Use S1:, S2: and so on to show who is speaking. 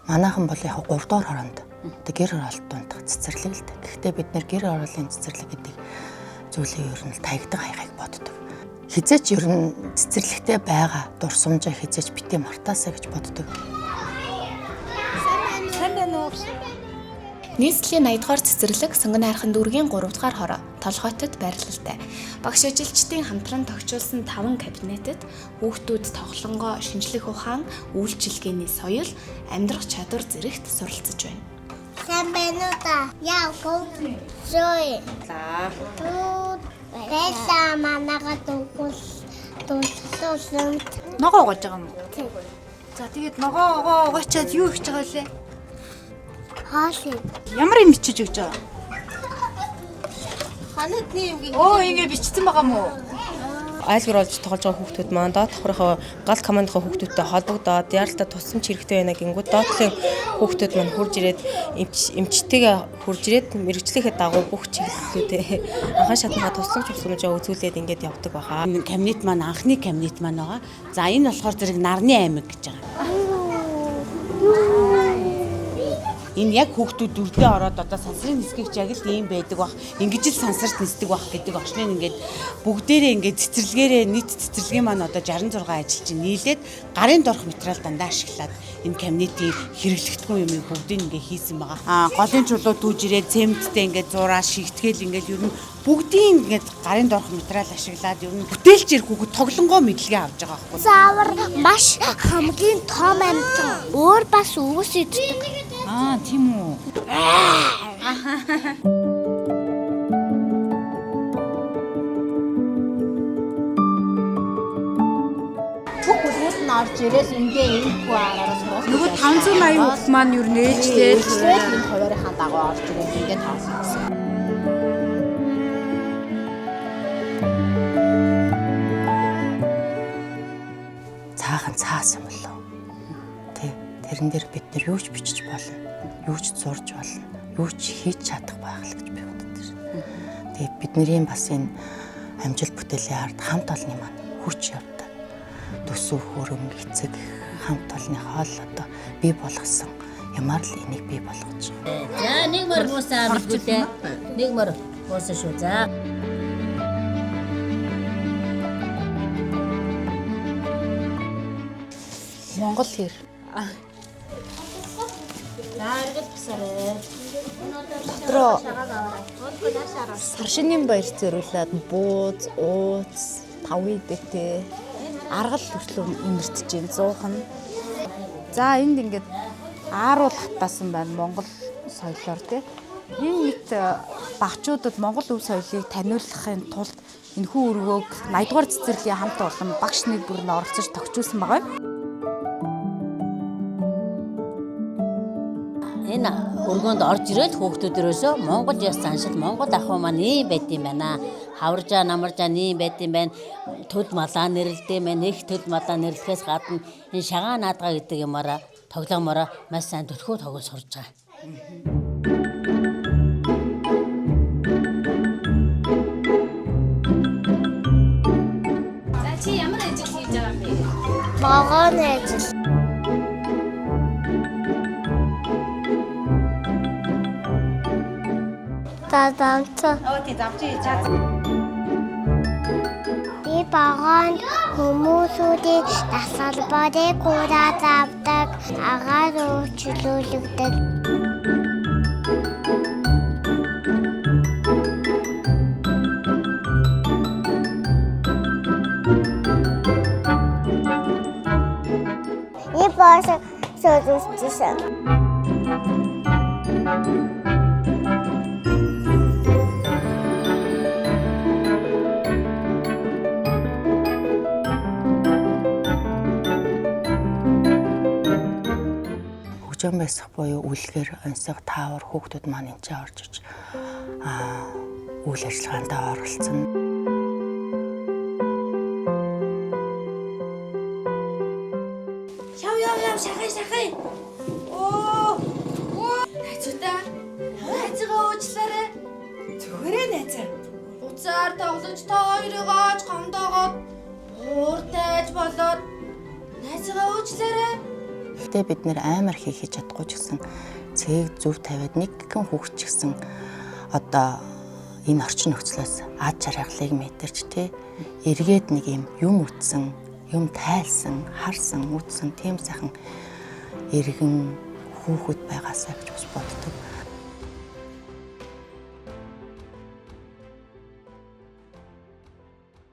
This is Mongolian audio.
S1: Манайхан бол яг 3 дугаар хороонд гэр оролтонд цэцэрлэг л дээ. Гэхдээ бид нэр гэр ороолын цэцэрлэг гэдэг зүйлийг ер нь таягдаг хайхыг боддог. Хизээч ер нь цэцэрлэгтэй байгаа дурсамжаа хизээч битээ мартаасаа гэж боддог.
S2: Нийслэлийн 80-р цэцэрлэг Сонгон хайрхан дүүргийн 3 дугаар хороо толгойтод байрлалтай. Багш ажилчдын хамтран тогтчулсан 5 кабинетэд хүүхдүүд тоглонгоо шинжлэх ухаан, үйлчилгээний соёл, амьдрах чадвар зэрэгт суралцж байна.
S3: Сайн байна уу та? Яа, гоо. Зой.
S4: За.
S3: Бэлээ манайгаа дуулсан.
S4: Ногоо угааж байгаа юм уу? За тэгээд ногоо угаачаад юу хийж байгаа вэ?
S3: Хаашаа.
S4: Ямар юм бичиж өгч байгаа?
S3: Ханадны юм гээ.
S4: Оо, ингэ бичсэн байгаа мó.
S5: Айлгэр олж тоглож байгаа хүүхдүүд маань доод давхрынхаа гал командынхаа хүүхдүүдтэй холбогдоод яаралтай тусламж хэрэгтэй байна гингүүд доотлын хүүхдүүд маань хурж ирээд эмчтэйгээ хурж ирээд мэрэгжлийнхээ дагуу бүх чиглэлүүдээ анхаа шатныхаа тусламжаа үзүүлээд ингээд явдаг байгаа.
S6: Энэ кабинет маань анхны кабинет маань байгаа. За энэ болохоор зэрэг нарны аймаг гэж байгаа. Энэ яг хүүхдүүд үрдээ ороод одоо сансрын нисгийгч яг л ийм байдаг бах. Ингэж л сансарт нисдэг бах гэдэг огшны ингээд бүгдээрээ ингээд цэцэрлэгээрээ нийт цэцэрлэгийн маань одоо 66 ажилчин нийлээд гарын дорх материал дандаа ашиглаад энэ кабинетийн хэрэглэгдэхүүн юм бүгдийг ингээд хийсэн байгаа. Голын чулуу дүүж ирээд цементтэй ингээд зураа шигтгэл ингээд ер нь бүгдийн ингээд гарын дорх материал ашиглаад ер нь бүтээлчээр хүүхэд тоглонгоо мэдлэгээ авч байгаа байхгүй.
S3: Заавар маш хамгийн том амьтан. Өөр бас өвс иддэг.
S6: Тийм үү.
S4: Бүх бүлгүүд нь орж ирээд ингээ ийхүү араас
S6: Нөгөө 580 хүүхд маань ер нь ээлжлээд
S4: энэ хуваарийнхаа дагуу орж ирээд ингээ таарсан гэсэн.
S1: Цаахан цаасан болов. Тэ тэрэн дээр бид нар юу ч бичиж болно, юу ч зурж болно, юу ч хийж чадах байх л гэж би боддог. Тэгээ бидний бас энэ амжилт бүтээлийн ард хамт олонны маань хүч явдаг. Төсөв хөрөнгө эцэг хамт олонны хоол одоо бий болгосон ямар л энийг бий болгож байгаа.
S7: За нэг мөр муусаа билгүүлээ. Нэг мөр муусаа шүү. За.
S2: Монгол хэр.
S7: Нааргал бисараа.
S2: Дотроо саршинын баяр зориулаад бууз, ууц, тав идэгтэй аргал хүртэл имэртэж байна 100хан. За энд ингээд ааруул хатаасан байна Монгол соёлоор тий. Энэ мэд багчуудад Монгол өв соёлыг таниулахын тулд энэхүү өргөөг 80-р цэцэрлэгийн хамт олон багш нэг бүр нь оролцож тогтжуулсан байгаа юм.
S7: Энэ өргөөнд орж ирээд хүүхдүүдөөсөө Монгол ёс заншил Монгол ахуй маань ийм байт юм байна. Хаваржаа намаржаа ийм байт юм байна. Төл малаа нэрлэдэг юм байна. Их төл малаа нэрлэхээс гадна энэ шагаа наадгаа гэдэг юмараа тоглоомороо маш сайн төлхөө тоглож сурж байгаа.
S2: За чи ямар ажил хийж байгаа юм бэ?
S3: Могоон ажил. Таданца. Би багаанд хүмүүсүүдийн дасгалбарыг хураад авдаг, агаар өөрчлүүлдэг. И бааса сөдүстсэн.
S1: Хөгжөөн байсах буюу үлгээр онцог таавар хүүхдүүд маань энэ орж иж үйл ажиллагаанд оролцсон.
S4: Яв шахай. Оо. Найзуудаа. Найзгаа уучлаарай. Зүгээрээ найзаа. Уцаар тоглож та хоёрыг ааж гомдоогоод ууртайж болоод найзгаа уучлаарай.
S1: Гэхдээ бид нэр амар хийж чадахгүй ч гэсэн цэгийг зөв тавиад нэг гэн хүүхэд ч гэсэн одоо энэ орчин нөхцлөөс ад жаргалыг мэдэрч тий эргээд нэг юм үтсэн, юм тайлсан, харсан, үтсэн тийм сайхан эргэн хүүхэд байгаасаа гэж бас боддог.